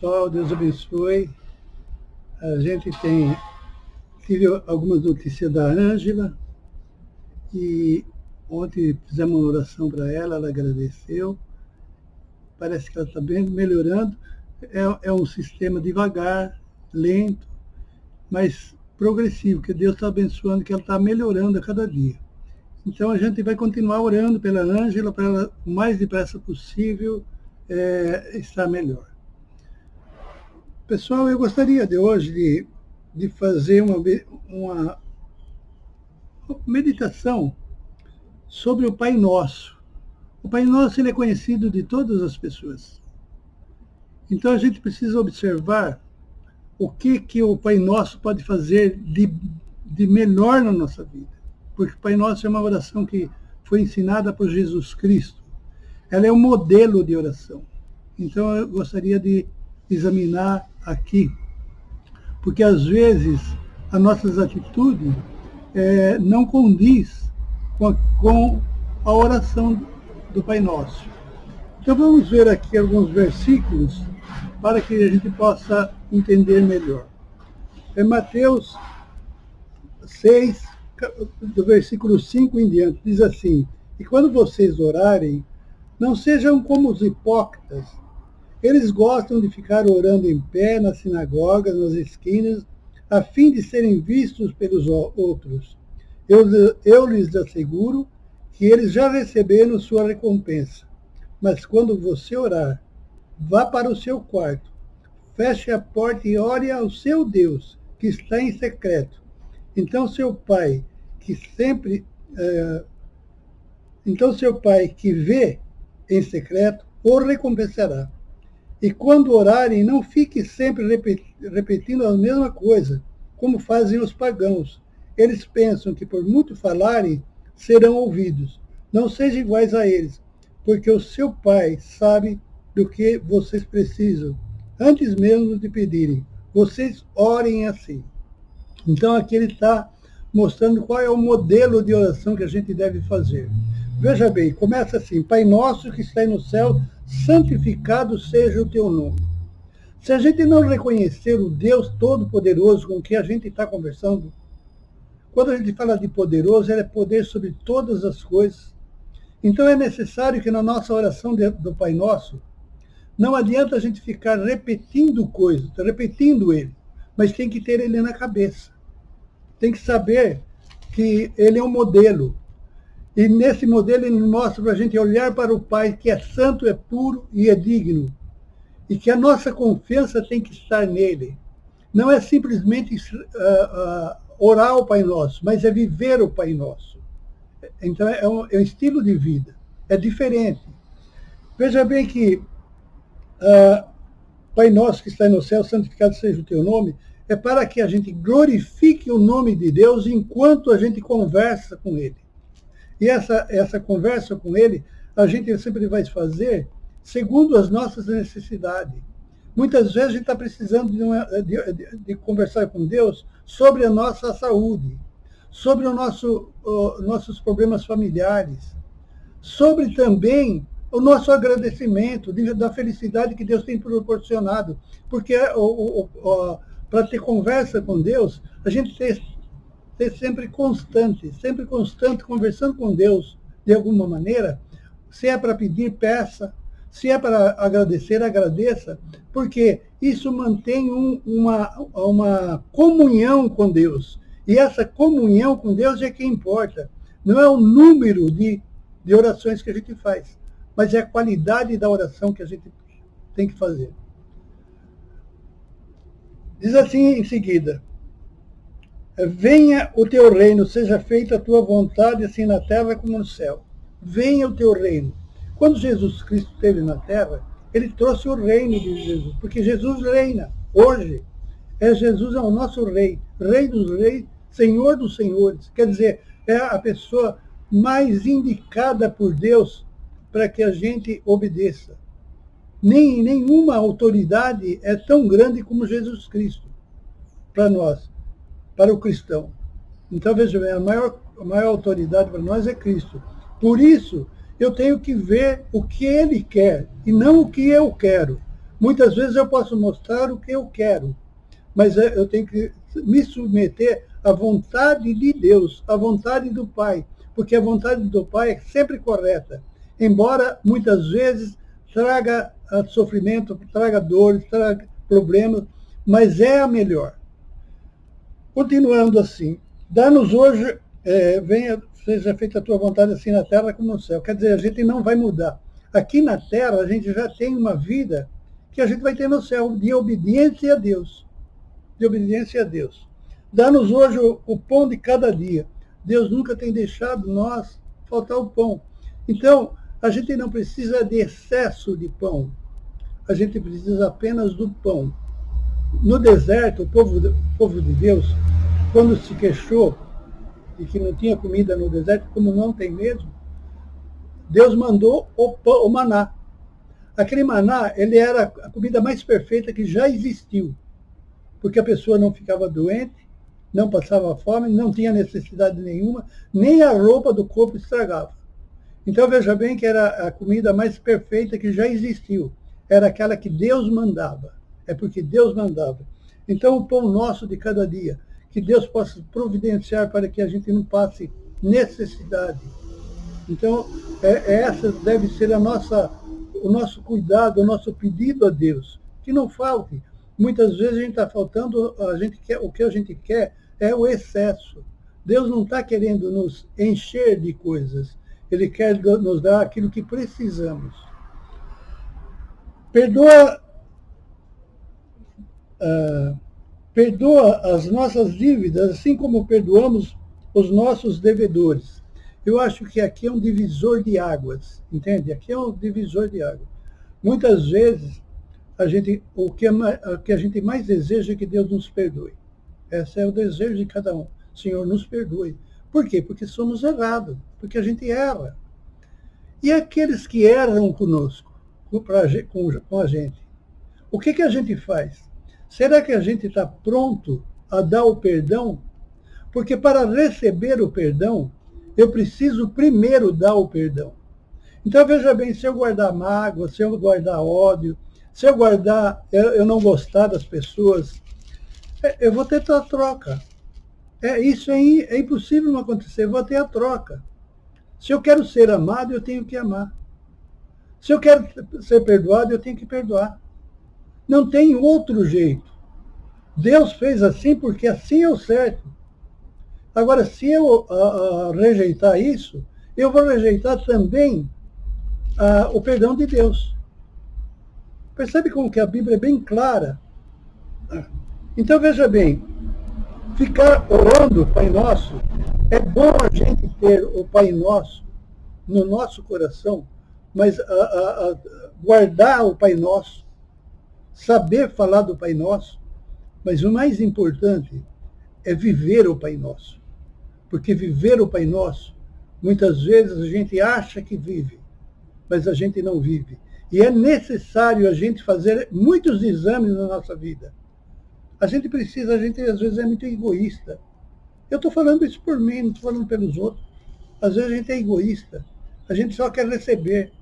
Pessoal, Deus abençoe. A gente tive algumas notícias da Ângela e ontem fizemos uma oração para ela, ela agradeceu. Parece que ela está bem melhorando. É um sistema devagar, lento, mas progressivo, que Deus está abençoando, que ela está melhorando a cada dia. Então a gente vai continuar orando pela Ângela, para ela, o mais depressa possível, estar melhor. Pessoal, eu gostaria de hoje de fazer uma meditação sobre o Pai Nosso. O Pai Nosso, ele é conhecido de todas as pessoas. Então a gente precisa observar o que o Pai Nosso pode fazer de melhor na nossa vida. Porque o Pai Nosso é uma oração que foi ensinada por Jesus Cristo. Ela é um modelo de oração. Então eu gostaria de examinar aqui, porque às vezes as nossas atitudes não condiz com a oração do Pai Nosso. Então vamos ver aqui alguns versículos para que a gente possa entender melhor. É Mateus 6, do versículo 5 em diante, diz assim: e quando vocês orarem, não sejam como os hipócritas. Eles gostam de ficar orando em pé nas sinagogas, nas esquinas, a fim de serem vistos pelos outros. Eu lhes asseguro que eles já receberam sua recompensa. Mas quando você orar, vá para o seu quarto, feche a porta e ore ao seu Deus, que está em secreto. Então seu Pai, que vê em secreto, o recompensará. E quando orarem, não fiquem sempre repetindo a mesma coisa, como fazem os pagãos. Eles pensam que por muito falarem, serão ouvidos. Não sejam iguais a eles, porque o seu Pai sabe do que vocês precisam, antes mesmo de pedirem. Vocês orem assim. Então aqui ele está mostrando qual é o modelo de oração que a gente deve fazer. Veja bem, começa assim: Pai nosso que está no céu, santificado seja o teu nome. Se a gente não reconhecer o Deus Todo-Poderoso com que a gente está conversando, quando a gente fala de poderoso, ele é poder sobre todas as coisas. Então é necessário que na nossa oração do Pai Nosso, não adianta a gente ficar repetindo coisas, repetindo ele, mas tem que ter ele na cabeça. Tem que saber que ele é um modelo. E nesse modelo ele mostra para a gente olhar para o Pai, que é santo, é puro e é digno. E que a nossa confiança tem que estar nele. Não é simplesmente orar o Pai Nosso, mas é viver o Pai Nosso. Então é um estilo de vida, é diferente. Veja bem que Pai Nosso que está no céu, santificado seja o teu nome, é para que a gente glorifique o nome de Deus enquanto a gente conversa com ele. E essa conversa com ele, a gente sempre vai fazer segundo as nossas necessidades. Muitas vezes a gente está precisando de conversar com Deus sobre a nossa saúde, sobre nossos problemas familiares, sobre também o nosso agradecimento da felicidade que Deus tem proporcionado. Porque para ter conversa com Deus, a gente ser sempre constante, conversando com Deus de alguma maneira. Se é para pedir, peça. Se é para agradecer, agradeça. Porque isso mantém uma comunhão com Deus. E essa comunhão com Deus é que importa. Não é o número de orações que a gente faz, mas é a qualidade da oração que a gente tem que fazer. Diz assim em seguida: venha o teu reino, seja feita a tua vontade, assim na terra como no céu. Venha o teu reino. Quando Jesus Cristo esteve na terra, ele trouxe o reino de Jesus, porque Jesus reina hoje. Jesus é o nosso rei, rei dos reis, senhor dos senhores. Quer dizer, é a pessoa mais indicada por Deus para que a gente obedeça. Nenhuma autoridade é tão grande como Jesus Cristo para nós, para o cristão. Então, veja bem, a maior autoridade para nós é Cristo. Por isso, eu tenho que ver o que ele quer e não o que eu quero. Muitas vezes eu posso mostrar o que eu quero, mas eu tenho que me submeter à vontade de Deus, à vontade do Pai, porque a vontade do Pai é sempre correta, embora muitas vezes traga sofrimento, traga dores, traga problemas, mas é a melhor. Continuando assim, dá-nos hoje, venha, seja feita a tua vontade assim na terra como no céu. Quer dizer, a gente não vai mudar. Aqui na terra a gente já tem uma vida que a gente vai ter no céu, de obediência a Deus. De obediência a Deus. Dá-nos hoje o pão de cada dia. Deus nunca tem deixado nós faltar o pão. Então, a gente não precisa de excesso de pão. A gente precisa apenas do pão. No deserto, o povo de Deus, quando se queixou de que não tinha comida no deserto, como não tem mesmo, Deus mandou o maná. Aquele maná, ele era a comida mais perfeita que já existiu, porque a pessoa não ficava doente, não passava fome, não tinha necessidade nenhuma, nem a roupa do corpo estragava. Então veja bem que era a comida mais perfeita que já existiu. Era aquela que Deus mandava. É porque Deus mandava. Então o pão nosso de cada dia, que Deus possa providenciar para que a gente não passe necessidade. Então essa deve ser o nosso cuidado, o nosso pedido a Deus, que não falte. Muitas vezes a gente está faltando, o que a gente quer é o excesso. Deus não está querendo nos encher de coisas. Ele quer nos dar aquilo que precisamos. Perdoa as nossas dívidas, assim como perdoamos os nossos devedores. Eu acho que aqui é um divisor de águas, entende? Aqui é um divisor de águas. Muitas vezes, o que a gente mais deseja é que Deus nos perdoe. Esse é o desejo de cada um. Senhor, nos perdoe. Por quê? Porque somos errados, porque a gente erra. E aqueles que erram conosco, com a gente, o que a gente faz? Será que a gente está pronto a dar o perdão? Porque para receber o perdão, eu preciso primeiro dar o perdão. Então veja bem, se eu guardar mágoa, se eu guardar ódio, se eu não gostar das pessoas, eu vou ter a troca. Isso é impossível não acontecer, eu vou ter a troca. Se eu quero ser amado, eu tenho que amar. Se eu quero ser perdoado, eu tenho que perdoar. Não tem outro jeito. Deus fez assim porque assim é o certo. Agora, se eu rejeitar isso, eu vou rejeitar também o perdão de Deus. Percebe como que a Bíblia é bem clara? Então, veja bem, ficar orando o Pai Nosso, é bom a gente ter o Pai Nosso no nosso coração, mas guardar o Pai Nosso, saber falar do Pai Nosso, mas o mais importante é viver o Pai Nosso. Porque viver o Pai Nosso, muitas vezes a gente acha que vive, mas a gente não vive. E é necessário a gente fazer muitos exames na nossa vida. A gente às vezes é muito egoísta. Eu estou falando isso por mim, não estou falando pelos outros. Às vezes a gente é egoísta. A gente só quer receber,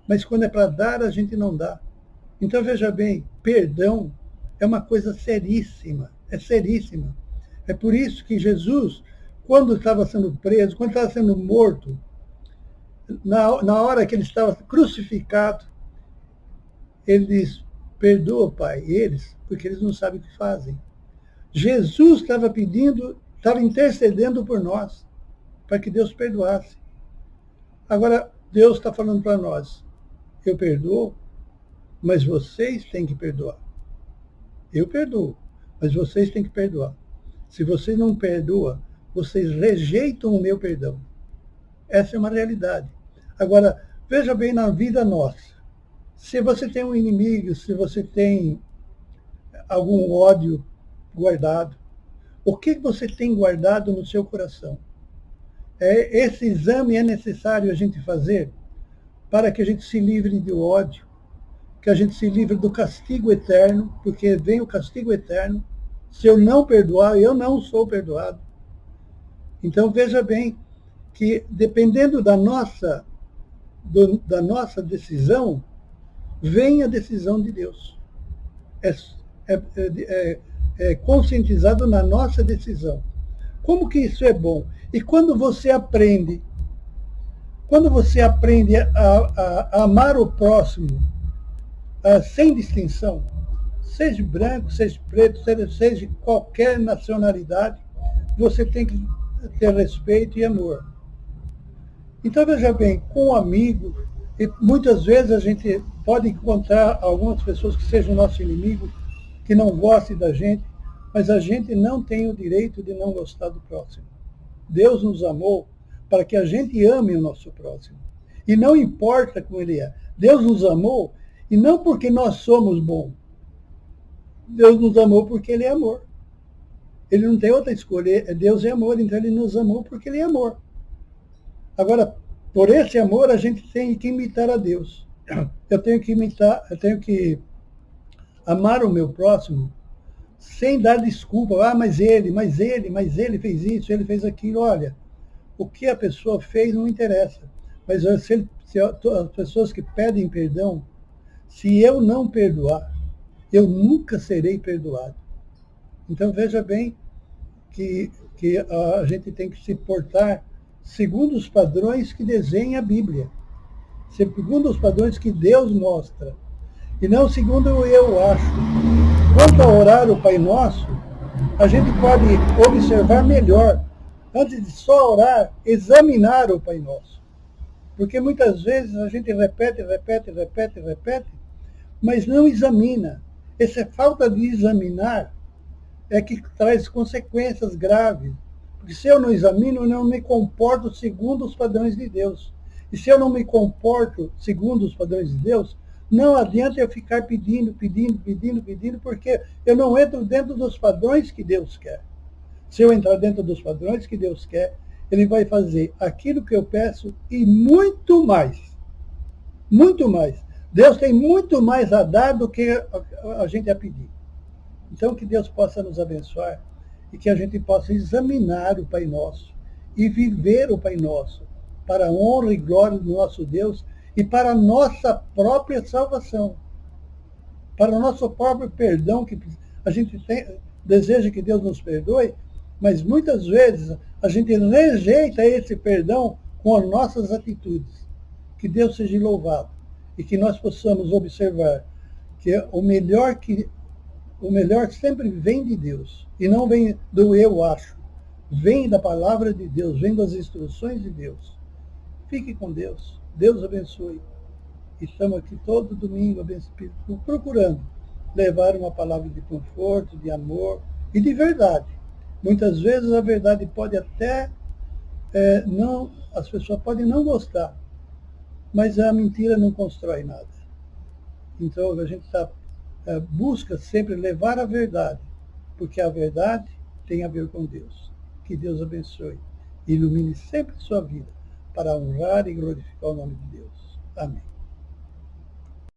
mas quando é para dar, a gente não dá. Então, veja bem, perdão é uma coisa seríssima, é seríssima. É por isso que Jesus, quando estava sendo preso, quando estava sendo morto, na hora que ele estava crucificado, ele diz, perdoa, Pai, eles, porque eles não sabem o que fazem. Jesus estava intercedendo por nós, para que Deus perdoasse. Agora, Deus está falando para nós, eu perdoo, mas vocês têm que perdoar. Eu perdoo, mas vocês têm que perdoar. Se vocês não perdoam, vocês rejeitam o meu perdão. Essa é uma realidade. Agora, veja bem na vida nossa. Se você tem um inimigo, se você tem algum ódio guardado, o que você tem guardado no seu coração? Esse exame é necessário a gente fazer para que a gente se livre do ódio, que a gente se livre do castigo eterno, porque vem o castigo eterno. Se eu não perdoar, eu não sou perdoado. Então veja bem que dependendo da nossa decisão, vem a decisão de Deus. é, é conscientizado na nossa decisão. Como que isso é bom? E quando você aprende a amar o próximo sem distinção, seja branco, seja preto, seja de qualquer nacionalidade, você tem que ter respeito e amor. Então, veja bem, com um amigo, e muitas vezes a gente pode encontrar algumas pessoas que sejam nosso inimigo, que não gostem da gente, mas a gente não tem o direito de não gostar do próximo. Deus nos amou para que a gente ame o nosso próximo. E não importa como ele é. Deus nos amou, e não porque nós somos bons. Deus nos amou porque ele é amor. Ele não tem outra escolha. Deus é amor, então ele nos amou porque ele é amor. Agora, por esse amor, a gente tem que imitar a Deus. Eu tenho que amar o meu próximo sem dar desculpa. Mas ele fez isso, ele fez aquilo. Olha, o que a pessoa fez não interessa. Mas se as pessoas que pedem perdão, se eu não perdoar, eu nunca serei perdoado. Então, veja bem que a gente tem que se portar segundo os padrões que desenha a Bíblia, segundo os padrões que Deus mostra, e não segundo eu acho. Quanto a orar o Pai Nosso, a gente pode observar melhor, antes de só orar, examinar o Pai Nosso. Porque muitas vezes a gente repete, mas não examina. Essa falta de examinar é que traz consequências graves. Porque se eu não examino, eu não me comporto segundo os padrões de Deus. E se eu não me comporto segundo os padrões de Deus, não adianta eu ficar pedindo, porque eu não entro dentro dos padrões que Deus quer. Se eu entrar dentro dos padrões que Deus quer, ele vai fazer aquilo que eu peço e muito mais. Muito mais. Deus tem muito mais a dar do que a gente a pedir. Então, que Deus possa nos abençoar e que a gente possa examinar o Pai Nosso e viver o Pai Nosso para a honra e glória do nosso Deus e para a nossa própria salvação, para o nosso próprio perdão, que a gente deseja que Deus nos perdoe, mas muitas vezes a gente rejeita esse perdão com as nossas atitudes. Que Deus seja louvado e que nós possamos observar que o melhor sempre vem de Deus e não vem do eu acho. Vem da palavra de Deus, vem das instruções de Deus. Fique com Deus. Deus abençoe. Estamos aqui todo domingo procurando levar uma palavra de conforto, de amor e de verdade. Muitas vezes a verdade pode até as pessoas podem não gostar, mas a mentira não constrói nada. Então a gente busca sempre levar a verdade, porque a verdade tem a ver com Deus. Que Deus abençoe e ilumine sempre sua vida para honrar e glorificar o nome de Deus. Amém.